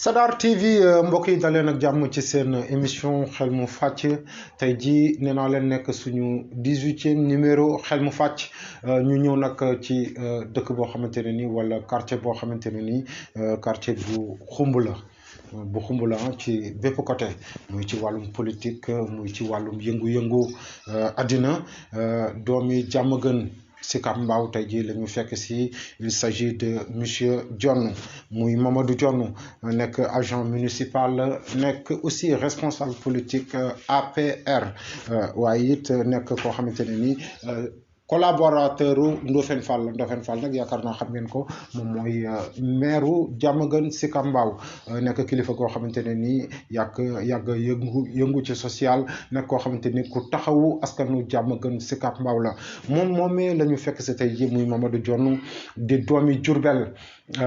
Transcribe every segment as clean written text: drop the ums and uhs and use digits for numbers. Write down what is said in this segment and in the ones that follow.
Sadar TV mbokk yi daleen ak jàmm ci seen émission xel mu fàcc tey jii nee naa leen nekk suñu 18e numéro xel mu fàcc ñu ñëw nag ci dëkk boo xamante ne nii wala quartier boo xamante ne nii quartier bu xumb la bu xumb la ci bépp côté muy ci wàllum politique muy ci wàllum yëngu-yëngu àddina doomi jàmm gën Sicap Mbao tey jii la ñu fekk si il s'agit de monsieur Dione muy Mamadou Dione nekk agent municipal nekk aussi responsable politique APR waaye it nekk koo xamante ne nii collaborateur Ndofène Fall nag yaakaar naa xam ngeen ko moom mooy maire Diamaguène Sicap Mbao nekk kilifa koo xamante ne nii yàgg yëngu ci social nekk koo xamante ni ku taxawu askanu Diamaguène Sicap Mbao la moomee la ñu fekk si tey jii muy Mamadou Dione di doomi Diourbel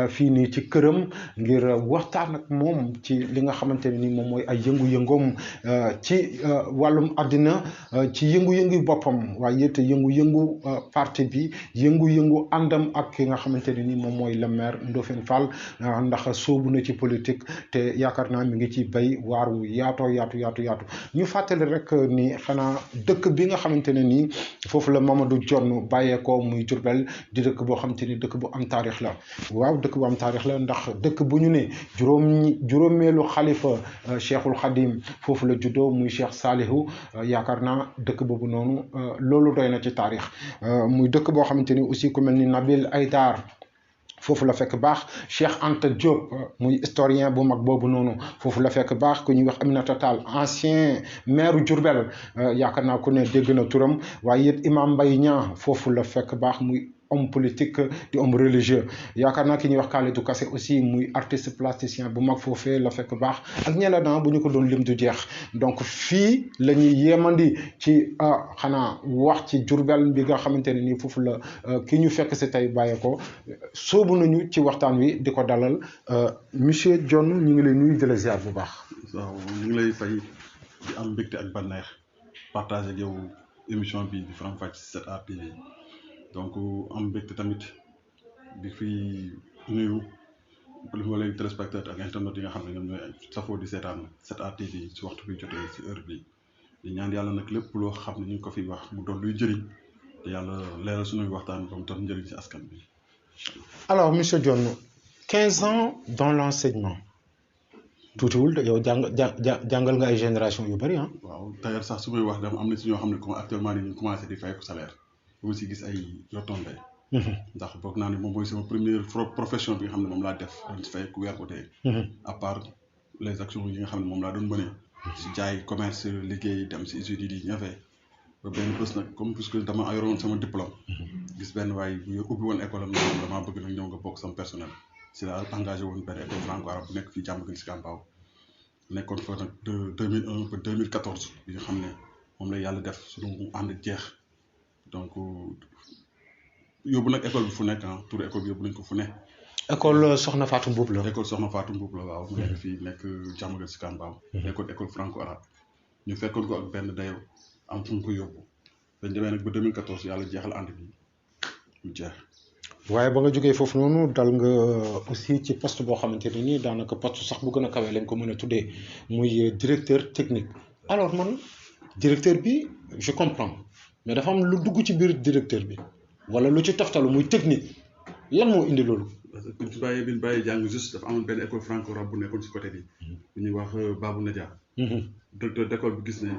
fii nii ci këram ngir waxtaan ak moom ci li nga xamante ne ni moom mooy ay yëngu-yëngoom ci wàllum àddina ci yëngu-yëngu boppam waaye it yëngu-yëngu parti bi yëngu-yëngu àndam ak ki nga xamante ne ni moom mooy le maire Ndofène Fall ndax soobu na ci politique te yaakaar naa mi ngi ci bay waar wu yaatu ñu fàttali rek ni xanaa dëkk bi nga xamante ne nii foofu la Mamadou Dione bàyyeekoo muy Diourbel di dëkk boo xamante ni dëkk bu am taarix la waaw dëkk bu am taarix la ndax dëkk bu ñu ne juróomeelu xalifa Cheikhul Khadim foofu la juddoo muy Cheikh Salihu yaakaar naa dëkk boobu noonu loolu doy na ci taarix muy dëkk boo xamante ni aussi ku mel ni Nabil Aïdar foofu la fekk baax Cheikh Anta Diop muy historien bu mag boobu noonu foofu la fekk baax ku ñuy wax Aminata Tall ancien maire Diourbel yaakaar naa ku ne dégg na turam waaye it Imam Mbaye Niang foofu la fekk baax muy homme politique di homme religieux yaakaar naa ki ñuy wax Khalidou Kassé aussi muy artiste plasticien bu mag foofee la fekk baax ak ñeneen bu ñu ko doon lim du jeex donc fii la ñuy yemandi ci xanaa wax ci Diourbel bi nga xamante ne nii foofu la ki ñu fekk si tey bàyyee ko soobu nañu ci waxtaan wi di ko dalal monsieur Dione ñu ngi lay nuyu di la ziar bu baax. waaw ñu ngi lay fay di am mbégte ak bànneex partage ak yow émission bi di Faram Facce 7A TV donc am mbégte tamit di fi nuyu li ma lay téléspectateur ak internet yi nga xam ne ñoom ñooy safoo di seetaan 7A TV si waxtu bi jotee si heure bi di ñaan yàlla nag lépp loo xam ne ñu ngi ko fi wax mu doon luy jëriñ te yàlla leeral suñuy waxtaan ba mu doon njëriñ si askan bi. Alors monsieur Dione 15 ans dans l'enseignement tuutiwul yow jàngal nga ay génération yu bëri ah. waaw d'ailleurs sax su may wax dama am na si ñoo xam ne actuellement ni ñu commencé di fay ko salaire bu si gis ay retombées. ndax boog naa ne moom mooy sama première profession bi nga xam ne moom laa def dañ si fay ku weer ko tey. à part les actions yi nga xam ne moom laa doon mëne si jaay commerce liggéey dem si usines yi ñafe ba benn bés nag comme puisque dama yoroon sama diplôme. gis benn waay bu ubbi woon école am damaa bëgg nag ñëw nga bokk sama personnel si la engagé woon benn école franco-arabe bu nekk fii Diamaguène Sicap Mbao nekkoon fa nag de 2001 ba 2014 bi nga xam ne moom la yàlla def suñu ànd jeex donc yóbbu nag école bi fu nekk tur école bi yóbbu nañ ko fu ne. école Soxna Fatou Mboup la. école Soxna Fatou Mboup la waaw. mu nekk fii nekk Diamaguène Sicap Mbao. nekkoon école franco-arabe ñu fekkoon ko ak benn dayo am fu ñu ko yóbbu dañ demee nag ba 2014 yàlla jeexal ànd bi mu jeex. waaye ba nga jógee foofu noonu dal nga aussi ci poste boo xamante ne nii daanaka poste sax bu gën a kawee lañ ko mën a tuddee muy directeur technique alors man directeur bi je comprends mais dafa am lu dugg ci biir directeur bi wala lu ci toftalu muy technique lan moo indi loolu. parce que bi ñu bàyyi jàng juste dafa amoon benn école franco-arabe bu nekkoon ci côté bi. bu ñuy wax Babou Nadia. directeur d'école bi gis ne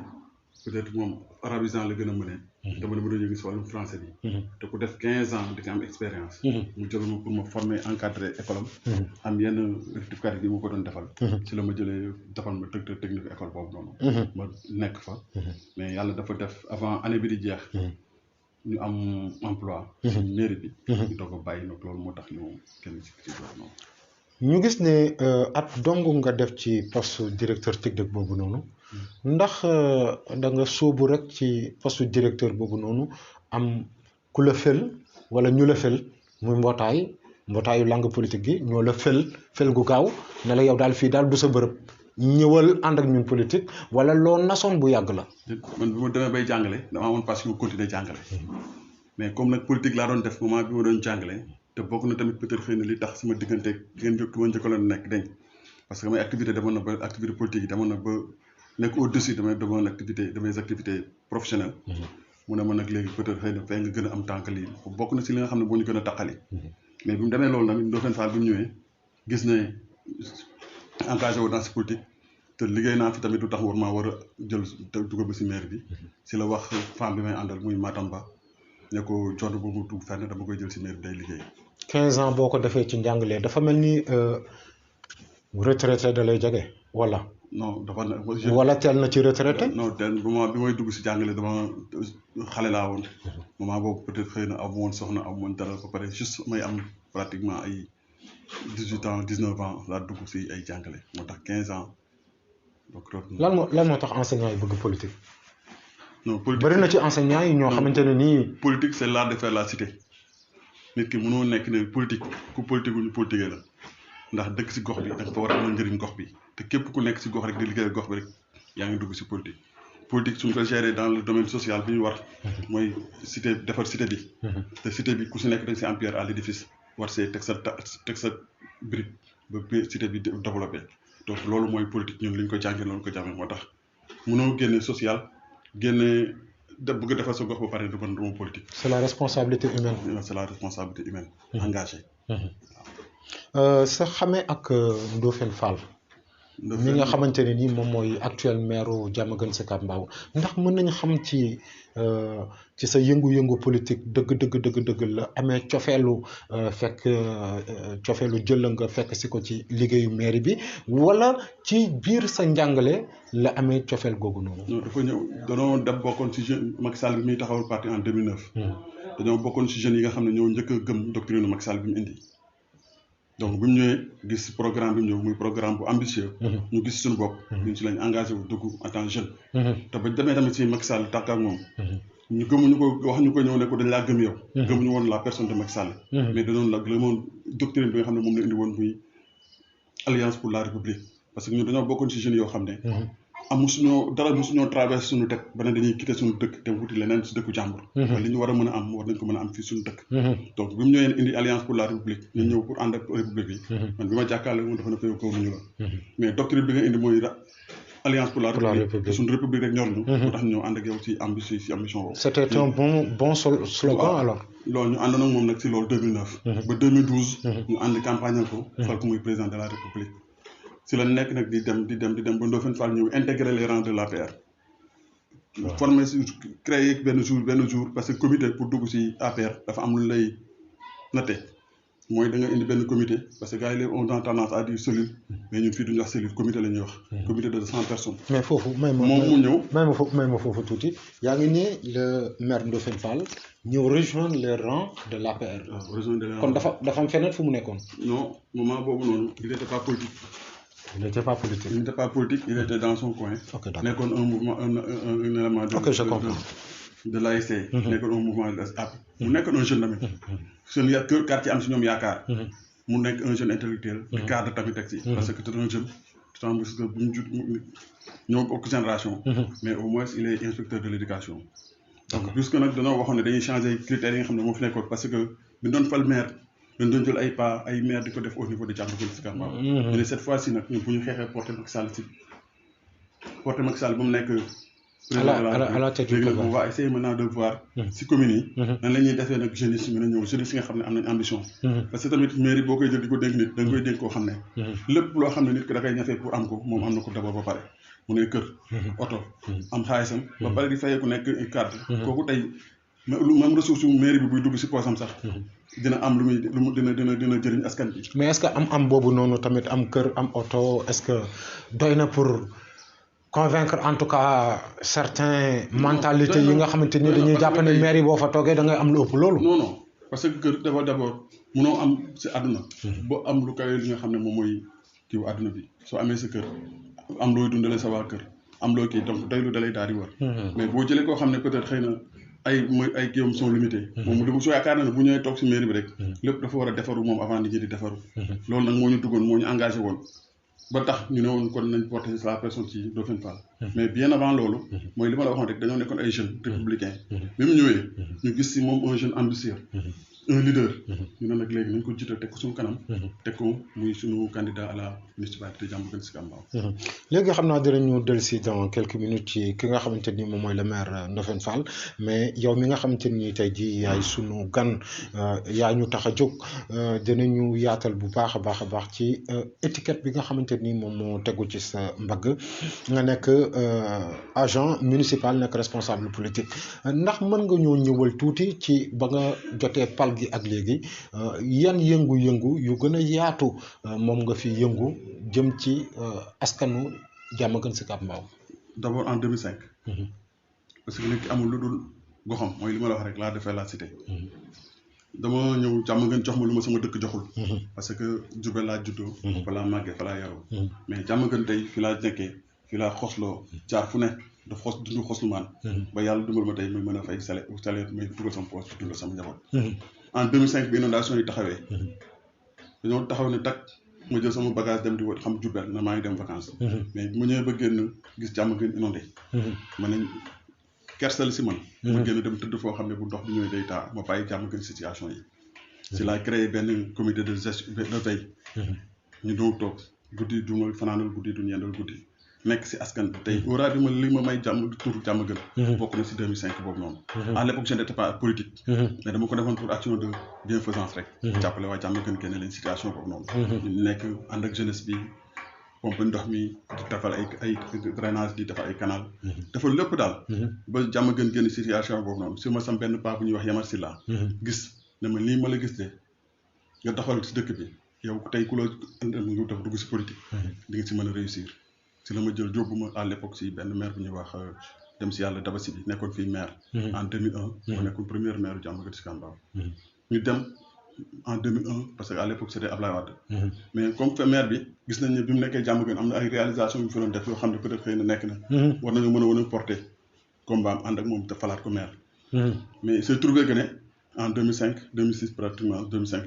peut-être moom arabisant la gën a mëne. dama dama doon gis wàllum français bi. te ku def 15 ans di nga am expérience. mu jël ma pour ma former encadrer école am. am yenn rectificatif yi mu ko doon defal. ci la ma jëlee defal ma directeur technique école boobu noonu. ma nekk fa. mais yàlla dafa def avant année bi di jeex. ñu am emploi. mairie bi. ñu doog a bàyyi nag loolu moo tax ñu kenn ci loolu noonu. ñu gis ne at dong nga def ci poste directeur technique boobu noonu ndax da nga sóobu rek ci poste directeur boobu noonu am ku la fël wala ñu la fël muy mbootaayu langue politique gi ñoo la fël gu gaaw ne la yow daal fii daal du sa bërëb ñëwal ànd ak ñun politique wala loo nasoon bu yàgg la. man bi ma demee bay jàngale dama amoon passion continuer jàngale mais comme nag politique laa doon def moment bi ma doon jàngale te bokk na tamit peut-être xëy na li tax sama diggante ki ma njëkkaloon nekk dañ parce que mes activités demoon na ba activité politique yi demoon na ba nekk au-dessus de mes activités professionnelles. mu ne ma nag léegi peut-être xëy na fay nga gën a am tànk lii bokk na si li nga xam ne boo ñu gën a taqali. mais bi mu demee loolu nag Ndofène Fall bi mu ñëwee gis ne engagé wu dans si politique te liggéey naa fi tamit du tax war maa war a jël dugal ba si maire bi si la wax femme bi may àndal muy Matamba ne ko coono boobu mu tuub fenn dama koy jël si maire bi day liggéey. 15 ans boo ko defee ci njàngale dafa mel ni retraité da lay jege wala. non dafa ne. wala teel na ci retraité. non teel bi may dugg si jàngale dama xale laa woon. moment boobu peut-être xëy na amu woon soxna amu woon dara ba pare juste may am pratiquement ay 18 ans 19 ans laa dugg si ay jàngale moo tax 15 ans. donc lan moo tax enseignant yi bëgg politique. non politique bëri na ci enseignant yi ñoo xamante ne nii. politique c'est l'art de faire la cité nit ki mënoo nekk ne politique ku politique wu ñu politiqué la ndax dëkk si gox bi da nga fa war a amal njëriñ gox bi te képp ku nekk si gox rek di liggéey gox bi rek yaa ngi dugg si politique. politique suñ ko gérer dans le domaine social bi ñu war mooy cité defar cité bi. te cité bi ku si nekk da nga si am pierre à l'édifice war see teg sa brique ba cité bi développé. donc loolu mooy politique ñun li ñu ko jàngee loolu ko jàngee moo tax mënoo génne social génne bëgg a defar sa gox ba pare du mën politique. c'est la responsabilité humaine. c'est la responsabilité humaine. engagée. sa xamee ak Ndofène Fall. mi nga xamante ne nii moom mooy actuel maire Diamaguène Sicap Mbao ndax mën nañu xam ci sa yëngu-yëngu politique dëgg la amee cofeelu jël nga fekk si ko ci liggéeyu mairie bi wala ci biir sa njàngale la amee cofeel googu noonu. non dafa ñëw danoo dem bokkoon ci jeune Macky Sall bi muy taxawal parti en 2009. dañoo bokkoon ci jeunes yi nga xam ne ñoo njëkk a gëm doctrine Macky Sall bi mu indi. donc bi mu ñëwee gis programme bi mu ñëw muy programme bu ambitieux. ñu gis suñu bopp. ñun ci lañ engagé wu dugg en tant que jeune. te ba demee tamit ci Macky Sall tàkk ak moom. ñu gëmuñu ko wax ñu ko ñëw ne ko dañ laa gëm yow. gëmuñu woon la personne de Macky Sall. mais danoon la gëmoon doctrine bi nga xam ne moom la indi woon muy alliance pour la république parce que ñun dañoo bokkoon ci jeunes yoo xam ne. musuñoo traversé suñu tête ba ne dañuy quitter suñu dëkk te wuti leneen ci dëkku jàmbur. li ñu war a mën a am war nañ ko mën a am fii suñu dëkk. donc bi mu ñëwee indi alliance pour la république ñu ñëw pour ànd ak république bi. man bi ma jàkkaarloo moom dafa ne ko yow gëmuñu la. mais doctrine bi nga indi mooy alliance pour la république te suñu république rek ñor ñu. moo tax ñu ñëw ànd ak yow ci ambition boobu. c'était un bon slogan alors. loolu ñu àndoon ak moom nag ci loolu 2009. ba 2012. ñu ànd campagne ko. fal ko muy président de la république. si la nekk nag di dem ba Ndofène Fall ñëw intégrer les rangs de l'APR. former créer benn jour parce que comité pour dugg ci APR dafa am lu lay natte mooy da nga indi benn comité parce que gars yi on a tendance à dire cellule mais ñun fii duñu wax cellule comité la ñuy wax. comité de 100 personnes. mais foofu moom mu ñëw may ma foofu tuuti yaa ngi ne le maire Ndofène Fall ñëw rejoindre les rangs de l'APR. rejoindre les rangs kon dafa am feneen fu mu nekkoon. non moment boobu noonu il était pas politique. Il n'était pas politique. Il n'était pas politique, il était dans son coin. Ok, d'accord. Nekkoon un mouvement un élément de. Ok, je comprends. de l'ASC. Nekkoon un mouvement de AP. mu nekkoon un jeune tamit. jeune quartier am si ñoom yaakaar. mu nekk un jeune intellectuel. di cadre tamit teg si. parce que c'est un jeune. tant que bu ñu ñoo bokk génération. mais au moins il est inspecteur de l'éducation. donc puisque nag dañoo waxoon ne dañuy changer critères yi nga xam ne moo fi nekkoon parce que bi doon fal maire. dañ doon jël ay maire di ko def au niveau de Diamaguène Sicap Mbao. mais cette fois ci nag ñun bu ñu xeexee porter Macky Sall ba mu nekk. à la tête du léegi nag on va essayer maintenant de voir. ci communes yi. nan la ñuy defee nag jeunes yi mën a ñëw jeunes yi nga xam ne am nañ ambition. parce que tamit mairie boo koy jël di ko dénk nit da nga koy dénk koo xam ne. lépp loo xam ne nit ki da koy ñafee pour am ko moom am na ko d'abord ba pare. mu ne kër. oto am xaalisam. ba pare di fayee ku nekk carte. kooku tey même ressource mairie bi buy dugg ci poosam sax. dina am lu muy dina jëriñ askan bi. mais est-ce que am boobu noonu tamit am kër am oto est-ce que doy na pour convaincre en tout cas certains mentalités yi nga xamante ni dañuy jàpp ne maire yi boo fa toogee da ngay am lu ëpp loolu. non parce que kër d'abord mënoo am ci àdduna. boo am lu kawe li nga xam ne moom mooy kiiwu àdduna bi soo amee sa kër am looy dundale sa waa kër am loo kii donc doy lu dalay daal di war. mais boo jëlee koo xam ne peut-être xëy na. ay kiiwam sont limités. moom mu soo yaakaar na ne bu ñëwee toog ci mairie bi rek. lépp dafa war a defaru moom avant nit ñi di defaru. loolu nag moo ñu duggoon moo ñu engagé woon. ba tax ñu ne woon kon nañ porter la personne ci Ndofène Fall. mais bien avant loolu. mooy li ma la waxoon rek dañoo nekkoon ay jeunes républicains. bi mu ñëwee. ñu gis ci moom un jeune ambitieux. un leader. ñu ne nag léegi nañ ko jiital teg ko suñu kanam. teg ko muy suñu candidat à la municipalité Diamaguène Sicap Mbao. léegi xam naa dinañu dellusi dans quelques minutes ci ki nga xamante ni moom mooy le maire Ndofène Fall mais yow mi nga xamante ni tey jii yaay sunu gan yaa ñu tax a jóg dinañu yaatal bu baax a baax ci étiquette bi nga xamante ni moom moo tegu ci sa mbagg nga nekk agent municipal nekk responsable politique ndax mën nga ñoo ñëwal tuuti ci ba nga jotee pal gi ak léegi yan yëngu-yëngu yu gën a yaatu moom nga fi yëngu jëm ci askanu Diamaguène Sicap Mbao. d'abord en 2005. parce que nit ki amul lu dul goxam mooy li ma la wax rek laa defee la cité. dama ñëw Diamaguène jox ma lu ma sama dëkk joxul. parce que Diourbel laa juddoo. fa laa màggee fa laa yaroo. mais Diamaguène tey fi laa nekkee fi laa xosloo jaar fu ne daf dundu xoslu maan. ba yàlla dugal ma tey may mën a fay salaire may dugal sama poche di dundal sama njaboot. en 2005 bi inondation yi taxawee. dañoo taxaw ne tak ma jël sama bagage dem di wër xam Diourbel na maa ngi dem vacances. mais bu ma ñëwee ba génn gis Diamaguène inondé. ma ne kersal si man. ma génn dem tëdd foo xam ne bu ndox bi ñëwee day taa ma bàyyi Diamaguène situation yi. si laa créé benn comité de gestion de veille. ñu doon toog guddi du ma fanaanal guddi du ñeendal guddi nekk si askan bi tey au rajo li ma may tur Diamaguène. bokk na si 2005 boobu noonu. à l'époque je n'étais pas politique. mais dama ko defoon pour action de bienfaisance rek. jàppale waa Diamaguène génne leen situation boobu noonu. ñu nekk ànd ak jeunesse bi pompe ndox mi di defal ay drainage di defal ay canal. defal lépp daal. ba Diamaguène génn situation boobu noonu si ma sam benn paa bu ñuy wax Yamar Silla. gis ne ma lii ma la gis de nga doxal si dëkk bi yow tey ku la nga def dugg si politique. di nga si mën a réussir. si la ma jël yóbbu ma à l'époque si benn maire bu ñuy wax dem si yàlla Dabassi bi nekkoon fii maire. en 2001. ma nekkoon première maire Diamaguène Sicap Mbao. ñu dem en 2001 parce que à l'époque c'était Ablaye Wade. mais comme fe maire bi gis nañ ne bi mu nekkee Diamaguène am na ay réalisations yu fi doon def yoo xam ne peut-être xëy na nekk na. war nañoo mën a porter combat am ànd ak moom te falaat ko maire. mais il s'est trouvé que ne en 2005 2006 pratiquement 2005.